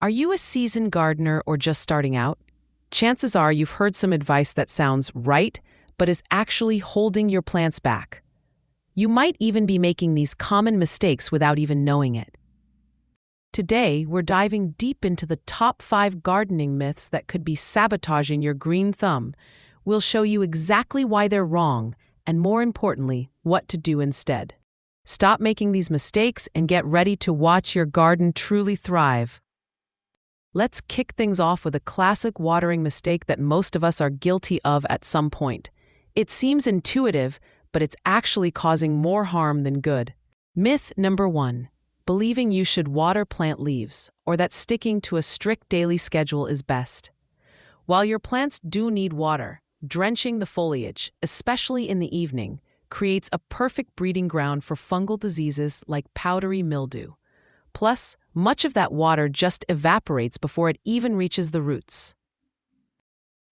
Are you a seasoned gardener or just starting out? Chances are you've heard some advice that sounds right, but is actually holding your plants back. You might even be making these common mistakes without even knowing it. Today, we're diving deep into the top 5 gardening myths that could be sabotaging your green thumb. We'll show you exactly why they're wrong, and more importantly, what to do instead. Stop making these mistakes and get ready to watch your garden truly thrive. Let's kick things off with a classic watering mistake that most of us are guilty of at some point. It seems intuitive, but it's actually causing more harm than good. Myth number 1. Believing you should water plant leaves, or that sticking to a strict daily schedule is best. While your plants do need water, drenching the foliage, especially in the evening, creates a perfect breeding ground for fungal diseases like powdery mildew. Plus, much of that water just evaporates before it even reaches the roots.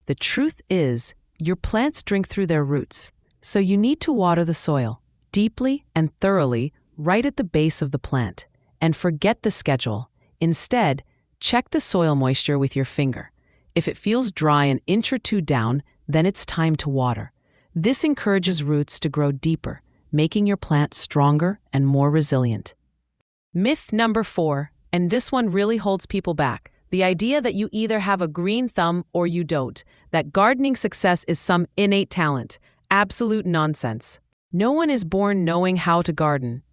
The truth is, your plants drink through their roots, so you need to water the soil deeply and thoroughly right at the base of the plant. And forget the schedule. Instead, check the soil moisture with your finger. If it feels dry an inch or two down, then it's time to water. This encourages roots to grow deeper, making your plant stronger and more resilient. Myth number 4, and this one really holds people back. The idea that you either have a green thumb or you don't, that gardening success is some innate talent. Absolute nonsense. No one is born knowing how to garden.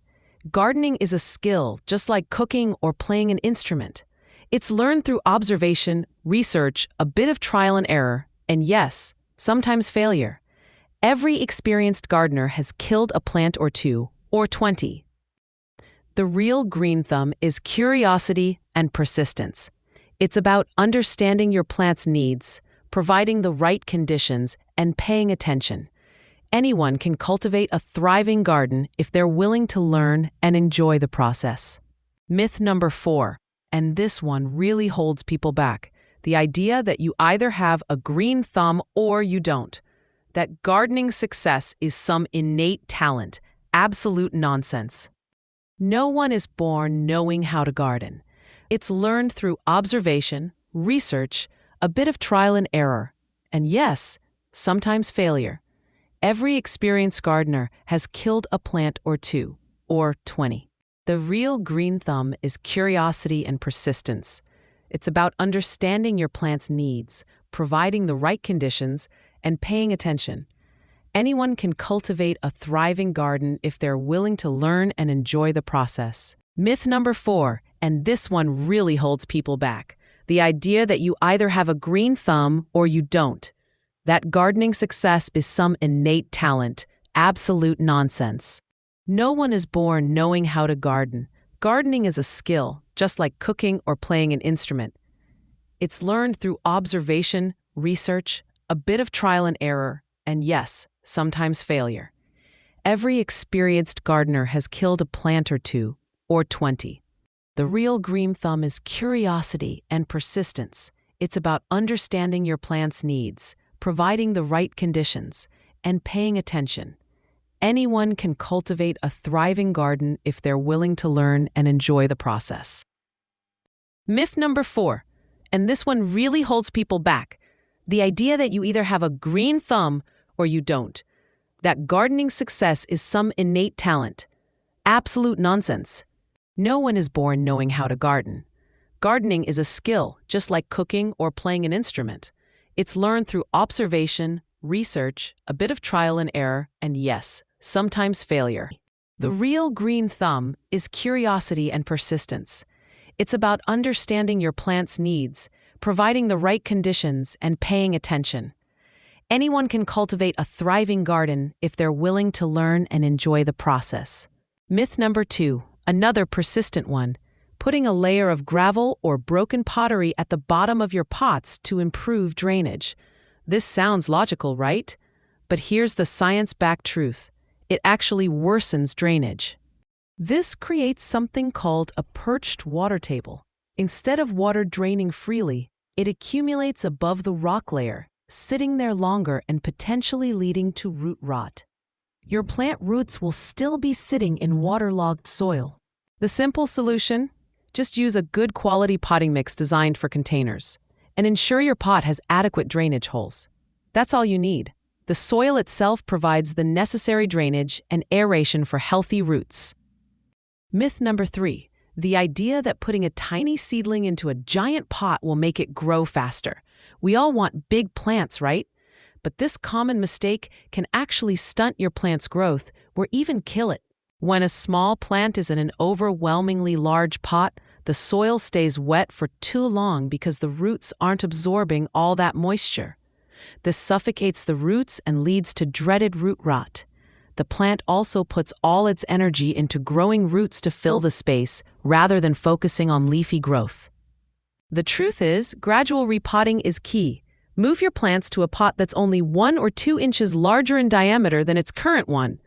Gardening is a skill, just like cooking or playing an instrument. It's learned through observation, research, a bit of trial and error, and yes, sometimes failure. Every experienced gardener has killed a plant or two, or 20. The real green thumb is curiosity and persistence. It's about understanding your plant's needs, providing the right conditions, and paying attention. Anyone can cultivate a thriving garden if they're willing to learn and enjoy the process. Myth number 4, and this one really holds people back. The idea that you either have a green thumb or you don't. That gardening success is some innate talent. Absolute nonsense. No one is born knowing how to garden. It's learned through observation, research, a bit of trial and error, and yes, sometimes failure. Every experienced gardener has killed a plant or two, or 20. The real green thumb is curiosity and persistence. It's about understanding your plant's needs, providing the right conditions, and paying attention. Anyone can cultivate a thriving garden if they're willing to learn and enjoy the process. Myth number 4, and this one really holds people back. The idea that you either have a green thumb or you don't. That gardening success is some innate talent. Absolute nonsense. No one is born knowing how to garden. Gardening is a skill, just like cooking or playing an instrument. It's learned through observation, research, a bit of trial and error, and yes, sometimes failure. Every experienced gardener has killed a plant or two, or 20. The real green thumb is curiosity and persistence. It's about understanding your plant's needs, providing the right conditions, and paying attention. Anyone can cultivate a thriving garden if they're willing to learn and enjoy the process. Myth number 4, and this one really holds people back. The idea that you either have a green thumb or you don't. That gardening success is some innate talent. Absolute nonsense. No one is born knowing how to garden. Gardening is a skill, just like cooking or playing an instrument. It's learned through observation, research, a bit of trial and error, and yes, sometimes failure. The real green thumb is curiosity and persistence. It's about understanding your plant's needs, providing the right conditions, and paying attention. Anyone can cultivate a thriving garden if they're willing to learn and enjoy the process. Myth number 2, another persistent one. Putting a layer of gravel or broken pottery at the bottom of your pots to improve drainage. This sounds logical, right? But here's the science-backed truth. It actually worsens drainage. This creates something called a perched water table. Instead of water draining freely, it accumulates above the rock layer, sitting there longer and potentially leading to root rot. Your plant roots will still be sitting in waterlogged soil. The simple solution? Just use a good quality potting mix designed for containers. And ensure your pot has adequate drainage holes. That's all you need. The soil itself provides the necessary drainage and aeration for healthy roots. Myth number 3. The idea that putting a tiny seedling into a giant pot will make it grow faster. We all want big plants, right? But this common mistake can actually stunt your plant's growth or even kill it. When a small plant is in an overwhelmingly large pot, the soil stays wet for too long because the roots aren't absorbing all that moisture. This suffocates the roots and leads to dreaded root rot. The plant also puts all its energy into growing roots to fill the space rather than focusing on leafy growth. The truth is, gradual repotting is key. Move your plants to a pot that's only 1 or 2 inches larger in diameter than its current one.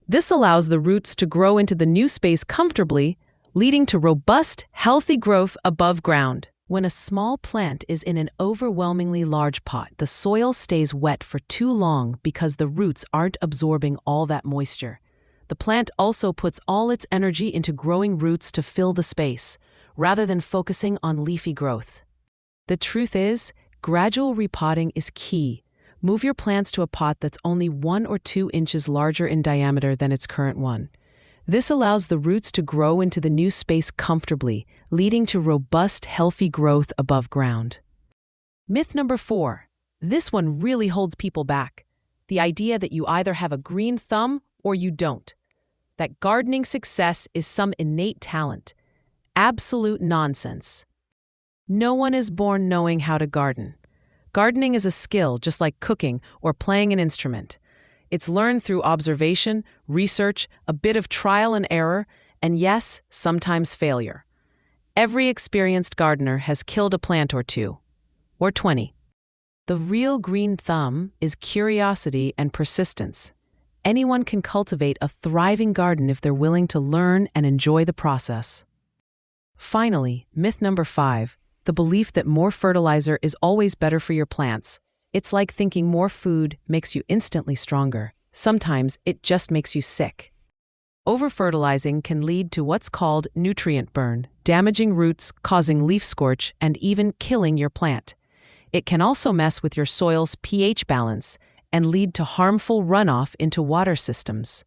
This allows the roots to grow into the new space comfortably, leading to robust, healthy growth above ground. When a small plant is in an overwhelmingly large pot, the soil stays wet for too long because the roots aren't absorbing all that moisture. The plant also puts all its energy into growing roots to fill the space, rather than focusing on leafy growth. The truth is, gradual repotting is key. Move your plants to a pot that's only 1 or 2 inches larger in diameter than its current one. This allows the roots to grow into the new space comfortably, leading to robust, healthy growth above ground. Myth number 4. This one really holds people back. The idea that you either have a green thumb or you don't. That gardening success is some innate talent. Absolute nonsense. No one is born knowing how to garden. Gardening is a skill just like cooking or playing an instrument. It's learned through observation, research, a bit of trial and error, and yes, sometimes failure. Every experienced gardener has killed a plant or 2, or 20. The real green thumb is curiosity and persistence. Anyone can cultivate a thriving garden if they're willing to learn and enjoy the process. Finally, myth number 5, the belief that more fertilizer is always better for your plants. It's like thinking more food makes you instantly stronger. Sometimes it just makes you sick. Over-fertilizing can lead to what's called nutrient burn, damaging roots, causing leaf scorch, and even killing your plant. It can also mess with your soil's pH balance and lead to harmful runoff into water systems.